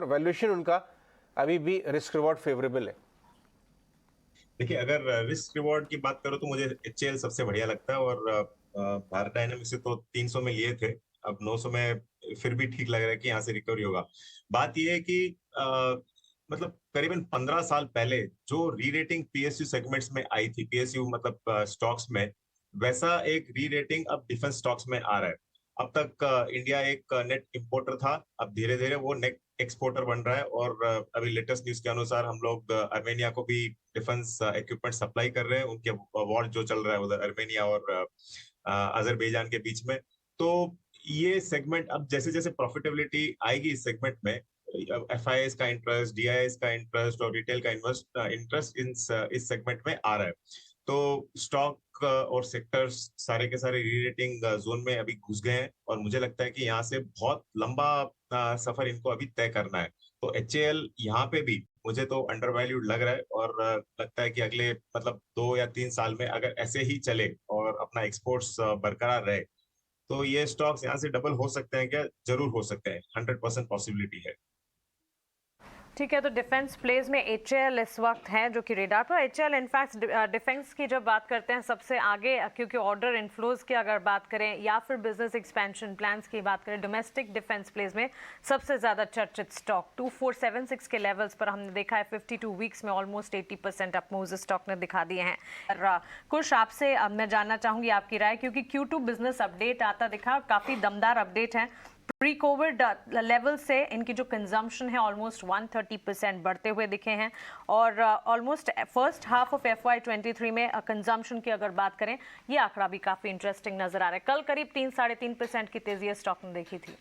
Valuation उनका अभी भी रिस्क रिवॉर्ड फेवरेबल है? देखिए, अगर रिस्क रिवॉर्ड की बात करो तो मुझे एचएएल सबसे बढ़िया लगता है, और भारत डायनामिक्स से तो 300 में लिए थे, अब 900 में फिर भी ठीक लग रहा है कि यहाँ से रिकवरी होगा। बात यह है कि मतलब करीबन 15 साल पहले जो री रेटिंग पीएसयू सेगमेंट्स में आई थी, पीएसयू मतलब स्टॉक्स में, वैसा एक री रेटिंग अब डिफेंस स्टॉक्स में आ रहा है। अब तक इंडिया एक नेट इंपोर्टर था, अब धीरे धीरे वो नेट एक्सपोर्टर बन रहा है, और अभी लेटेस्ट न्यूज के अनुसार हम लोग अर्मेनिया को भी डिफेंस इक्विपमेंट सप्लाई कर रहे हैं, उनके वॉर जो चल रहा है उधर अर्मेनिया और अजरबैजान के बीच में। तो ये सेगमेंट अब जैसे जैसे प्रॉफिटेबिलिटी आएगी इस सेगमेंट में, एफआईएस का इंटरेस्ट, डीआईएस का इंटरेस्ट और रिटेल का इंटरेस्ट इस सेगमेंट में आ रहा है। तो स्टॉक और सेक्टर्स सारे के सारे री रेटिंग जोन में अभी घुस गए हैं, और मुझे लगता है कि यहाँ से बहुत लंबा सफर इनको अभी तय करना है। तो एचएएल यहाँ पे भी मुझे तो अंडर वैल्यूड लग रहा है, और लगता है कि अगले मतलब 2 या 3 साल में अगर ऐसे ही चले और अपना एक्सपोर्ट्स बरकरार रहे, तो ये स्टॉक्स यहाँ से डबल हो सकते हैं क्या? जरूर हो सकते हैं, 100% पॉसिबिलिटी है। ठीक है, तो डिफेंस प्लेज में एचएएल इस वक्त है जो कि रेडार पर। एचएएल इनफैक्ट डिफेंस की जब बात करते हैं सबसे आगे, क्योंकि ऑर्डर इनफ्लोज की अगर बात करें या फिर बिजनेस एक्सपेंशन प्लान्स की बात करें, डोमेस्टिक डिफेंस प्लेज में सबसे ज़्यादा चर्चित स्टॉक 2476 के लेवल्स पर हमने देखा है 52 वीक्स में ऑलमोस्ट 80% अप मूव्स स्टॉक ने दिखा दिए हैं। और कुछ आपसे मैं जानना चाहूँगी आपकी राय, क्योंकि Q2 बिजनेस अपडेट आता दिखा, काफ़ी दमदार अपडेट है। प्री कोविड लेवल से इनकी जो कंजम्पशन है ऑलमोस्ट 130% बढ़ते हुए दिखे हैं, और almost first half of FY23 में कंजम्पशन की अगर बात करें, ये आंकड़ा भी काफ़ी इंटरेस्टिंग नजर आ रहा है। कल करीब 3-3.5% की तेजी स्टॉक ने देखी थी।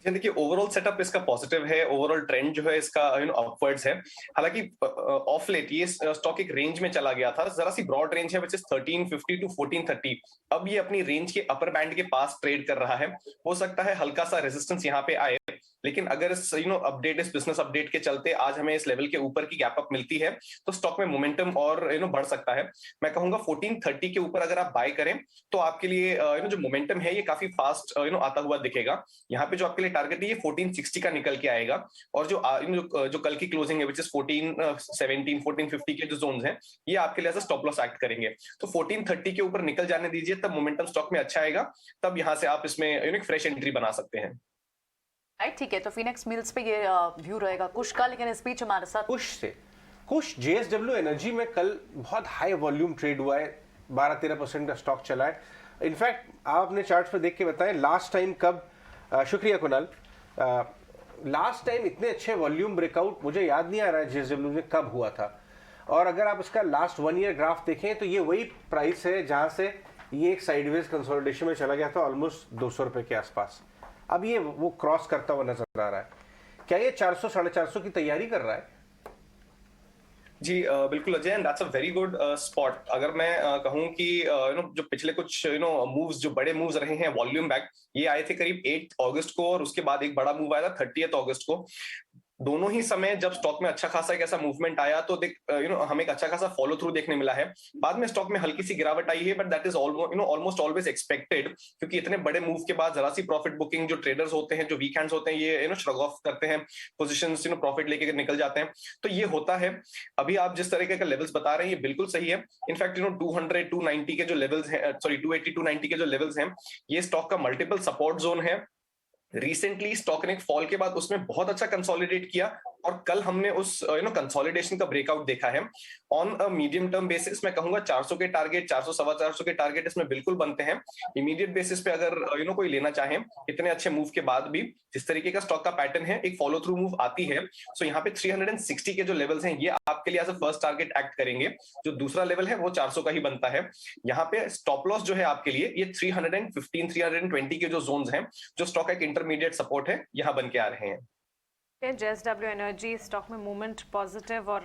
देखिए, ओवरऑल सेटअप इसका पॉजिटिव है, ओवरऑल ट्रेंड जो है इसका अपवर्ड्स है। हालांकि ऑफ लेट ये स्टॉक एक रेंज में चला गया था, जरा सी ब्रॉड रेंज है विच इज 1350 टू 1430। अब ये अपनी रेंज के अपर बैंड के पास ट्रेड कर रहा है, हो सकता है हल्का सा रेजिस्टेंस यहाँ पे आए, लेकिन अगर इस अपडेट, इस बिजनेस अपडेट के चलते आज हमें इस लेवल के ऊपर की गैप अप मिलती है, तो स्टॉक में मोमेंटम और बढ़ सकता है। मैं कहूंगा 1430 के ऊपर अगर आप बाय करें तो आपके लिए जो मोमेंटम है ये काफी फास्ट आता हुआ दिखेगा। यहाँ पे जो आपके लिए टारगेट है ये 1460 का निकल के आएगा, और जो कल की क्लोजिंग है विच इज 1417 1450 के जो जोन्स हैं, ये आपके लिए स्टॉप लॉस एक्ट करेंगे। तो 1430 के ऊपर निकल जाने दीजिए, तब मोमेंटम स्टॉक में अच्छा आएगा, तब यहाँ से आप इसमें एक फ्रेश एंट्री बना सकते हैं। ठीक है, तो फिनिक्स मिल्स पे ये व्यू रहेगा कुश का, लेकिन इस बीच हमारे साथ कुश JSW एनर्जी में कल बहुत हाई वॉल्यूम ट्रेड हुआ है, 12-13% का स्टॉक चला है। इनफैक्ट आप अपने चार्ट्स पे देख के बताएं लास्ट टाइम कब, शुक्रिया कुणाल, लास्ट टाइम इतने अच्छे वॉल्यूम ब्रेकआउट मुझे याद नहीं आ रहा है JSW में कब हुआ था। और अगर आप इसका लास्ट 1 ईयर ग्राफ देखें तो ये वही प्राइस है जहां से ये एक साइडवेज कंसोलिडेशन में चला गया था, ऑलमोस्ट 200 रुपए के आसपास। अब ये वो क्रॉस करता हुआ नजर आ रहा है। क्या ये 400-450 की तैयारी कर रहा है? जी बिल्कुल Ajay, and that's a very good spot. अगर मैं कहूं कि जो पिछले कुछ मूव्स, जो बड़े मूव्स रहे हैं वॉल्यूम बैक, ये आए थे करीब 8 अगस्त को, और उसके बाद एक बड़ा मूव आया था 30 अगस्त को। दोनों ही समय जब स्टॉक में अच्छा खासा एक ऐसा मूवमेंट आया तो हमें एक अच्छा खासा फॉलो थ्रू देखने मिला है। बाद में स्टॉक में हल्की सी गिरावट आई है, but that is almost always expected, क्योंकि इतने बड़े मूव के बाद जरा सी प्रॉफिट बुकिंग, जो ट्रेडर्स होते हैं, जो वीक हैंड्स होते हैं, ये श्रग ऑफ करते हैं, पोजीशंस प्रॉफिट लेके निकल जाते हैं, तो ये होता है। अभी आप जिस तरीके का लेवल्स बता रहे हैं ये बिल्कुल सही है। इनफैक्ट 200 290 के जो लेवल्स हैं, सॉरी 280 290 के जो लेवल्स हैं, ये स्टॉक का मल्टीपल सपोर्ट जोन है। रिसेंटली स्टॉक ने एक फॉल के बाद उसमें बहुत अच्छा कंसोलिडेट किया, और कल हमने उस कंसोलिडेशन का ब्रेकआउट देखा है। On a medium term basis मैं कहूंगा 400 के टारगेट, 400 सवा 400 के टारगेट इसमें बिल्कुल बनते हैं। इमीडिएट बेसिस पे अगर कोई लेना चाहे इतने अच्छे मूव के बाद भी, जिस तरीके का स्टॉक का पैटर्न है, एक फॉलो थ्रू मूव आती है, सो यहाँ पे 360 के जो लेवल्स हैं ये आपके लिए as a first target act करेंगे। जो दूसरा लेवल है वो 400 का ही बनता है। यहाँ पे स्टॉप लॉस जो है आपके लिए ये 315 320 के जो जोन्स हैं, जो स्टॉक का एक इंटरमीडिएट सपोर्ट है, यहाँ बन के आ रहे हैं। JSW एनर्जी स्टॉक में मूवमेंट पॉजिटिव, और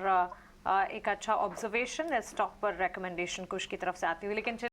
एक अच्छा ऑब्जर्वेशन है स्टॉक पर, रिकमेंडेशन कुछ की तरफ से आती हुई। लेकिन